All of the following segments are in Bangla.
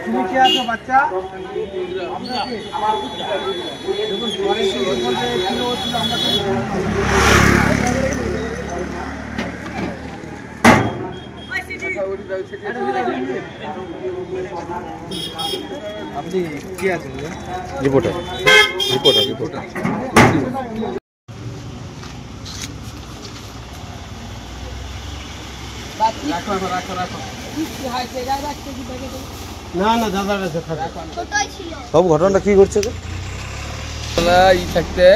তুমি কি আছো বাচ্চা? আপনি কি আছেন? রিপোর্টার রিপোর্টার রিপোর্টার না না দাদা সব ঘটনাটা কি করছে? ই থাকতে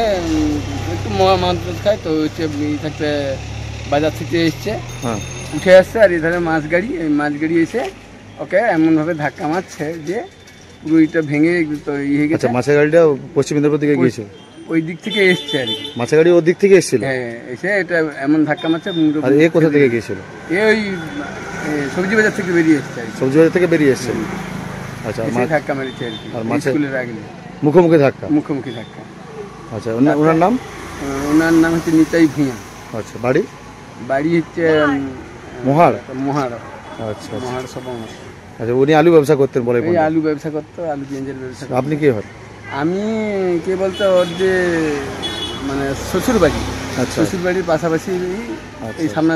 একটু মাছ খায় তো ই থাকতে বাজার থেকে এসছে, হ্যাঁ উঠে আসছে আর এধারে মাছ গাড়ি এসে ওকে এমনভাবে ধাক্কা মারছে যে পুরো ইটা ভেঙে তো ইয়ে গেছে। মাছের গাড়িটা পশ্চিম মেদিনীপুর দিকে গিয়েছিল, ওই দিক থেকে এসছে আর কি। মাছের গাড়ি ওর দিক থেকে এসেছিল? হ্যাঁ, এসে এটা এমন ধাক্কা মারছে। আর এ কোথা থেকে গিয়েছিল? ওই সবজি বাজার থেকে বেরিয়ে এসছে আর কি। সবজি বাজার থেকে বেরিয়ে এসছে। আচ্ছা, ধাক্কা মারিছে আর কি। আর মাছের স্কুলের আগে মুখোমুখি ধাক্কা? মুখোমুখি ধাক্কা। আচ্ছা, ওনার নাম? ওনার নাম হচ্ছে নিতাই ভূঁইয়া। আচ্ছা, বাড়ি? বাড়ি হচ্ছে মোহাড়। মোহাড়। আচ্ছা মোহাড় সবাই। আচ্ছা, উনি আলু ব্যবসা করতেন বলে? আলু ব্যবসা করতো, আলু পেঁয়াজের ব্যবসা। আপনি কে হয়? আমি কে বলতে ওর যে মানে শ্বশুর বাড়ি। আচ্ছা, শ্বশুর বাড়ির পাশাপাশি এই সামনে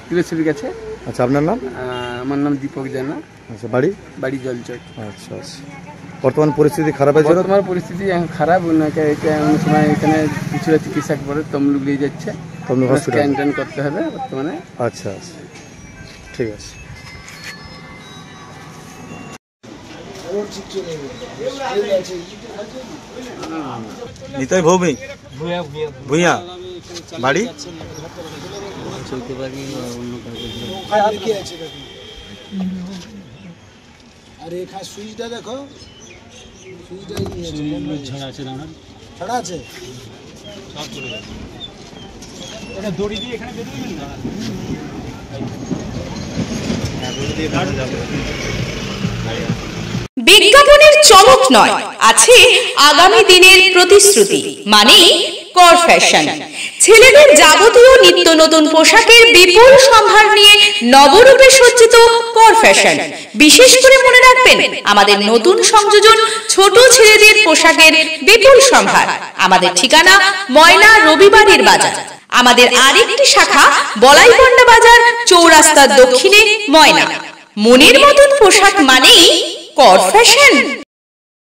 তিলেশ্বরী গেছে। আচ্ছা, আপনার নাম? আমার নাম দীপক জানা। আচ্ছা, বাড়ি? বাড়ি জলচর। আচ্ছা আচ্ছা, বর্তমান পরিস্থিতি খারাপ আছে? বর্তমান পরিস্থিতি এখন খারাপ। ওনাকে এটা এমন সময় এখানে কিছুটা চিকিৎসা করে তমলুক নিয়ে যাচ্ছে, তমলুক হসপিটাল স্ক্যান করতে হবে বর্তমানে। আচ্ছা আচ্ছা, ঠিক আছে। নিতাই ভূঁইয়া, বাড়ি? আরে এখানে সুইচটা দেখো, সুইচটা ছাড়া আছে, সব চলে যাবে। এটা দড়ি দিয়ে এখানে বের করবেন না? বিজ্ঞাপনের চমক নয়, আছে আগামী দিনের প্রতিশ্রুতি, মানেই কর ফ্যাশন। ছেলেদের যাবতীয় নিত্য নতুন পোশাকের বিপুল সম্ভার নিয়ে নবরূপে সজ্জিত কর ফ্যাশন। বিশেষ করে মনে রাখবেন, আমাদের নতুন সংযোজন ছোট ছেলেদের পোশাকের বিপুল সম্ভার। আমাদের ঠিকানা ময়না রবিবারের বাজার। আমাদের আরেকটি শাখা বলাইপন্ডা বাজার, চৌরাস্তার দক্ষিণে, ময়না। মনের মতন পোশাক মানেই কর ফ্যাশন।